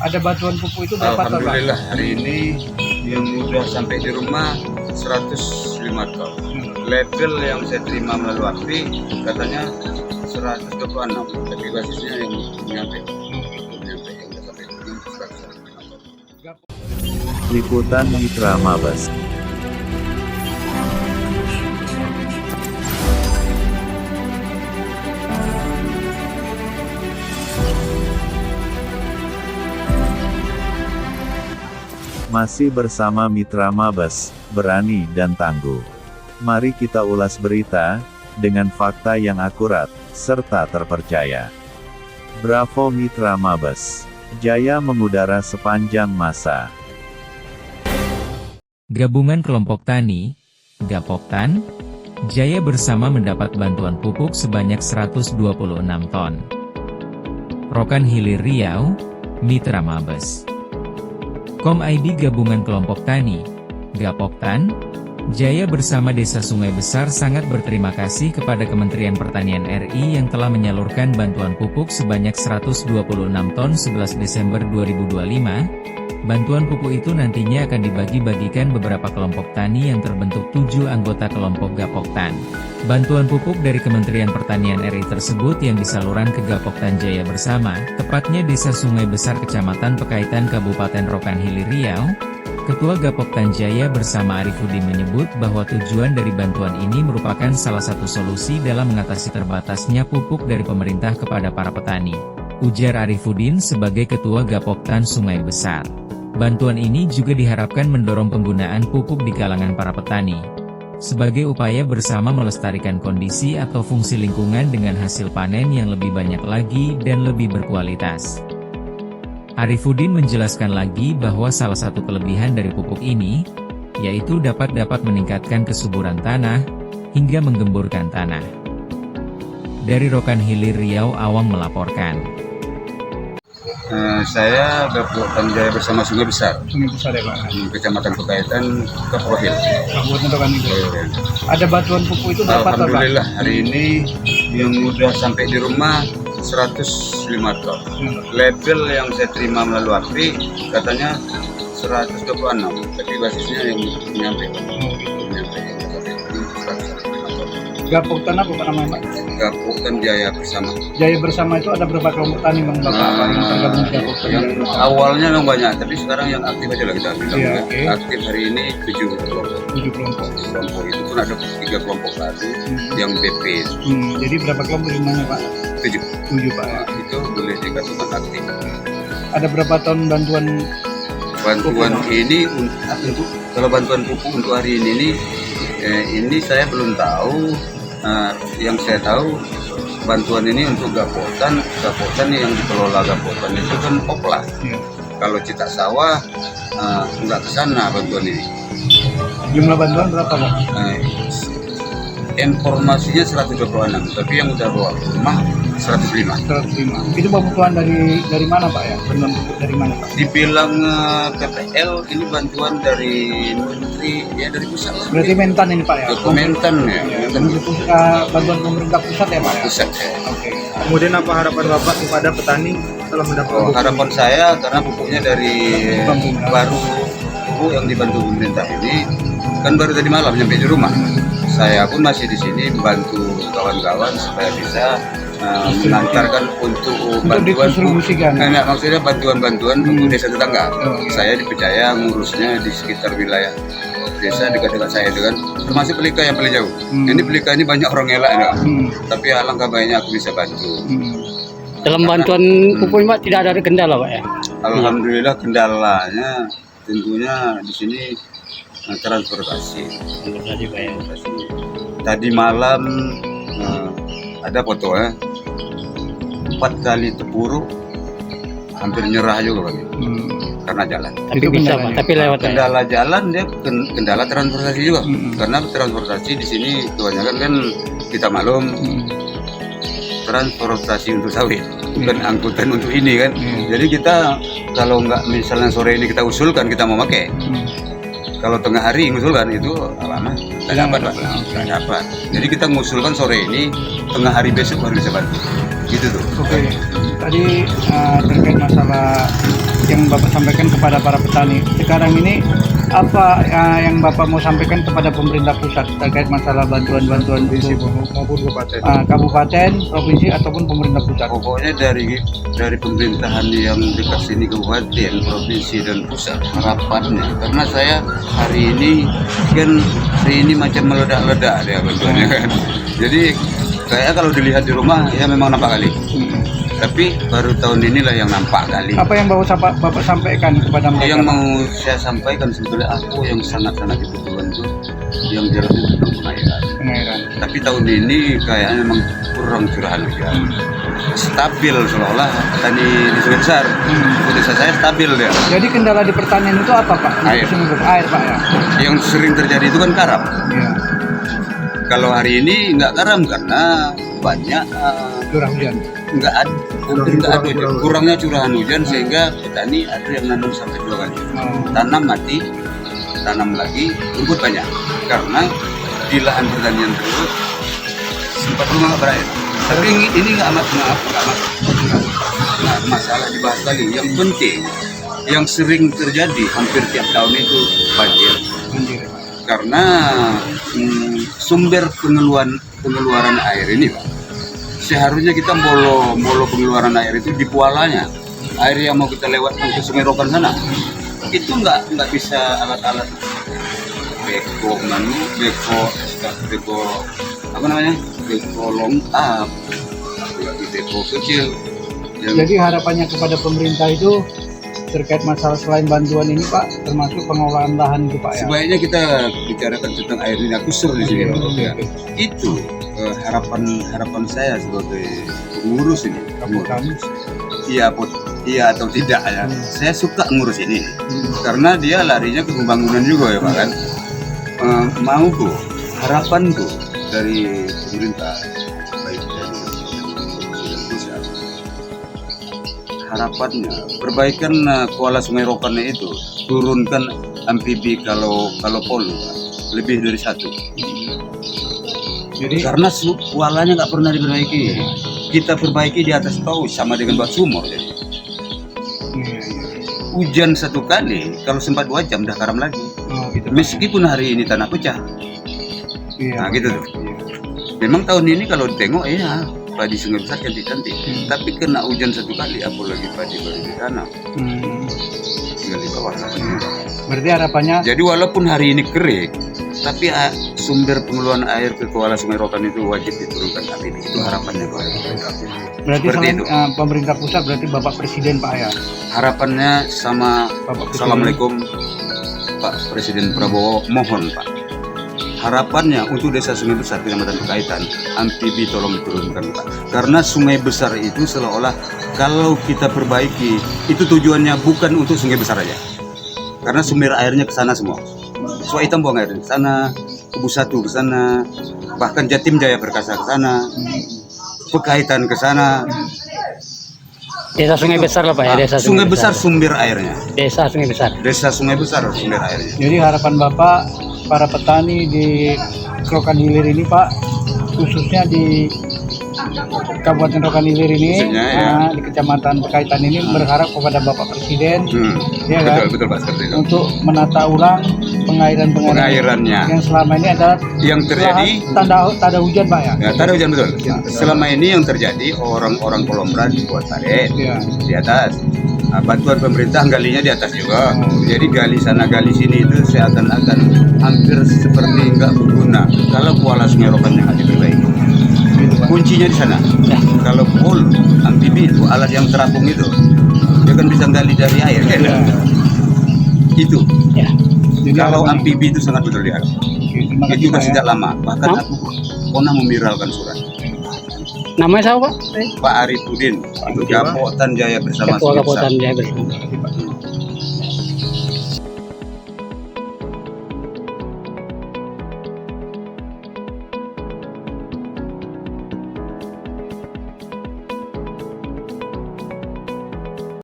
Ada bantuan pupuk itu berapa ton, Pak? Alhamdulillah hari ini yang udah sampai di rumah 105 ton. Label yang saya terima melalui APRI katanya 126, tapi basisnya yang nyampe yang udah sampai di rumah 105 ton. Liputan Mitra Mabes. Masih bersama Mitra Mabes, berani dan tangguh. Mari kita ulas berita dengan fakta yang akurat serta terpercaya. Bravo Mitra Mabes, jaya mengudara sepanjang masa. Gabungan Kelompok Tani, Gapoktan, Jaya Bersama mendapat bantuan pupuk sebanyak 126 ton. Rokan Hilir Riau, Mitra Mabes. Kom.id Gabungan Kelompok Tani, Gapoktan, Jaya Bersama Desa Sungai Besar sangat berterima kasih kepada Kementerian Pertanian RI yang telah menyalurkan bantuan pupuk sebanyak 126 ton 11 Desember 2025. Bantuan pupuk itu nantinya akan dibagi-bagikan beberapa kelompok tani yang terbentuk 7 anggota kelompok Gapoktan. Bantuan pupuk dari Kementerian Pertanian RI tersebut yang disalurkan ke Gapoktan Jaya Bersama, tepatnya Desa Sungai Besar Kecamatan Pekaitan Kabupaten Rokan Hilir Riau. Ketua Gapoktan Jaya Bersama Arifudin menyebut bahwa tujuan dari bantuan ini merupakan salah satu solusi dalam mengatasi terbatasnya pupuk dari pemerintah kepada para petani. Ujar Arifudin sebagai Ketua Gapoktan Sungai Besar. Bantuan ini juga diharapkan mendorong penggunaan pupuk di kalangan para petani, sebagai upaya bersama melestarikan kondisi atau fungsi lingkungan dengan hasil panen yang lebih banyak lagi dan lebih berkualitas. Arifudin menjelaskan lagi bahwa salah satu kelebihan dari pupuk ini, yaitu dapat meningkatkan kesuburan tanah, hingga menggemburkan tanah. Dari Rokan Hilir Riau, Awang melaporkan. Saya Gapoktan Jaya Bersama Sungai Besar, Sungai Besar ya, Pak? Kecamatan Pekaitan, Kaprohil. Kabupaten Rokan Hilir. Ada bantuan pupuk itu berapa ton, Pak? Alhamdulillah hari ini yang udah sampai di rumah 105 ton. Label yang saya terima melalui APRI katanya 126, tapi basisnya yang nyampe yang udah sampai di rumah 105 ton. Gapoktan apa Pak namanya, Pak? Gapoktan Jaya Bersama. Jaya Bersama itu ada berapa kelompok tani, Bang, Bapak, Pak, yang tergabung di Gapoktan? Yang awalnya memang banyak, tapi sekarang yang aktif aja lah kita bilang. Iya, oke. Aktif hari ini 7 kelompok. 7 kelompok. Kelompok itu pun ada 3 kelompok baru yang BP Jadi berapa kelompok jumlahnya, Pak? 7. 7, Pak. Nah, itu boleh dikatakan aktif. Ada berapa ton bantuan? Bantuan ini untuk kalau bantuan pupuk untuk hari ini saya belum tahu. Yang saya tahu bantuan ini untuk Gapoktan yang dikelola Gapoktan itu kan Kopla. Ya. Kalau Cita Sawah nggak ke sana bantuan ini. Jumlah bantuan berapa, Pak? Informasinya 126, tapi yang udah bawa ke rumah 105. 105. Itu bantuan dari mana, Pak, ya? Bantuan pupuk dari mana, Pak? Dibilang PPL ini bantuan dari Menteri, ya dari pusat. Berarti Mentan ini, Pak, ya? Kementan ya. Bantuan pemerintah pusat ya, Pak, ya? Pusat. Oke. Kemudian apa harapan Bapak kepada petani setelah mendapat pupuk? Harapan saya karena pupuknya dari baru pupuk yang dibantu pemerintah ini kan baru tadi malam nyampe di rumah. Saya pun masih di sini membantu kawan-kawan supaya bisa mengantarkan untuk bantuan didistribusikan. Maksudnya bantuan-bantuan untuk desa tetangga. Iya. Saya dipercaya ngurusnya di sekitar wilayah desa dekat-dekat saya itu kan, termasuk Pelika yang paling jauh. Ini Pelika ini banyak orang elak ya, tapi alangkah baiknya aku bisa bantu. Dalam bantuan pupuk ini, Pak, tidak ada kendala, Pak, ya? Alhamdulillah kendalanya tentunya di sini transportasi. Tadi, Pak, ya. Tadi malam ada foto 4 kali Tepuru hampir nyerah juga Pak, karena jalan. Tapi bisa, Pak, tapi lewat, Pak, ya? Kendala jalan dia kendala transportasi juga, karena transportasi di sini kebanyakan kan kita maklum transportasi untuk sawit, bukan angkutan untuk ini kan. Jadi kita kalau nggak misalnya sore ini kita usulkan kita mau pakai, kalau tengah hari ngusulkan itu lama nggak dapat Pak, nggak dapat. Jadi kita ngusulkan sore ini, tengah hari besok baru bisa bantu, gitu tuh. Oke. Tadi terkait masalah yang yang Bapak sampaikan kepada para petani. Sekarang ini apa yang Bapak mau sampaikan kepada pemerintah pusat terkait masalah bantuan-bantuan Provinsi untuk maupun kabupaten. kabupaten, provinsi ataupun pemerintah pusat? Pokoknya dari pemerintahan yang dekat sini, kabupaten, provinsi dan pusat, harapannya karena saya hari ini macam meledak-ledak dia bantuannya kan. Jadi saya kalau dilihat di rumah ya memang nampak kali. Tapi baru tahun inilah yang nampak kali. Apa yang Bapak sampaikan kepada mereka? Yang mau saya sampaikan sebetulnya aku yang sangat-sangat dibutuhkan itu yang jelas itu tentang Pengairan. Tapi tahun ini kayaknya memang kurang curahan hujan. Stabil seolah-olah petani di Sungai Besar. Desa saya stabil dia. Jadi kendala di pertanian itu apa Pak? Air. Air Pak ya. Yang sering terjadi itu kan karam. Iya. Kalau hari ini nggak karam karena banyak Curah hujan. nggak ada kurangnya curahan hujan sehingga petani ada yang nanam sampai 2 kali. Tanam mati, tanam lagi, rumput banyak karena di lahan pertanian tersebut sempat rumah nggak berair. Tapi ini nggak masalah dibahas lagi. Yang penting, yang sering terjadi hampir tiap tahun itu banjir. Karena sumber pengeluaran air ini, Pak. Seharusnya kita molo pengeluaran air itu di kualanya. Air yang mau kita lewatkan ke Sungai Rokan sana. Itu nggak bisa alat-alat beko apa namanya? Beko long up. Lagi beko kecil. Jadi harapannya kepada pemerintah itu terkait masalah selain bantuan ini Pak, termasuk pengolahan lahan itu Pak ya. Sebaiknya kita bicarakan tentang air ini. Aku sur di sini. Ya. Itu harapan saya sebagai pengurus ini. Iya atau tidak ya. Saya suka ngurus ini karena dia larinya ke pembangunan juga ya Pak kan. Mauku, harapanku dari pemerintah baik dari pusat, harapannya perbaikan kuala Sungai Rokan itu, turunkan amfibi kalau polu lebih dari 1. Jadi Karena kualanya nggak pernah diperbaiki. Kita perbaiki di atas paus sama dengan buat sumur. Jadi hujan 1 kali, kalau sempat 2 jam dah karam lagi. gitu, Meskipun hari ini tanah pecah. iya. Nah gitu tuh. Memang tahun ini kalau tengok ya padi Sungai Besar cantik-cantik. Tapi kena hujan 1 kali, apalagi padi baru ditanam. Tinggal di bawah sana. Berarti harapannya Jadi walaupun hari ini kering, tapi sumber pengeluaran air ke kuala Sungai Rokan itu wajib diturunkan. Tapi itu harapannya kepada pemerintah. berarti seperti selain itu. Pemerintah pusat berarti Bapak Presiden Pak ya. Harapannya sama Bapak Presiden. Assalamualaikum Pak Presiden Prabowo, mohon Pak. Harapannya untuk desa Sungai Besar Kecamatan Pekaitan, amfibi tolong diturunkan Pak. Karena Sungai Besar itu seolah-olah kalau kita perbaiki, itu tujuannya bukan untuk Sungai Besar aja. Karena sumber airnya ke sana semua. Sungai Hitam buang air ke sana, Kubu 1 ke sana, bahkan Jatim Jaya Perkasa ke sana, Pekaitan ke sana. Desa Sungai Besar lah Pak ya, desa Sungai Besar sumber airnya. Desa Sungai Besar. Desa Sungai Besar sumber airnya. Jadi harapan Bapak para petani di Rokan Hilir ini Pak, khususnya di Kabupaten Rokan Hilir ini, Khususnya, ya. di Kecamatan Pekaitan ini berharap kepada Bapak Presiden ya kan, Betul Pak seperti itu. untuk menata ulang Pengairannya yang selama ini adalah yang terjadi tanda hujan Pak ya. ya, tanda hujan betul. Selama ini yang terjadi orang-orang Kolombra buat parit Iya. di atas. Nah, bantuan pemerintah galinya di atas juga. Jadi gali sana gali sini itu seakan-akan hampir seperti nggak berguna kalau kuala Sungai Rokannya nggak diperbaiki. Gitu, Pak. Kuncinya di sana. Kalau pol amfibi itu alat yang terapung itu, dia kan bisa gali dari air kan? Iya. Itu. Ya. Jadi Kalau harapan- amfibi itu sangat betul diharap. Oke, terima kasih Itu sudah Pak ya. sejak lama. Bahkan aku pernah memviralkan surat. Namanya siapa Pak? Pak Arifudin, untuk Gapotan Jaya bersama Ketua Sungai Besar. Kabupaten Jaya Bersama.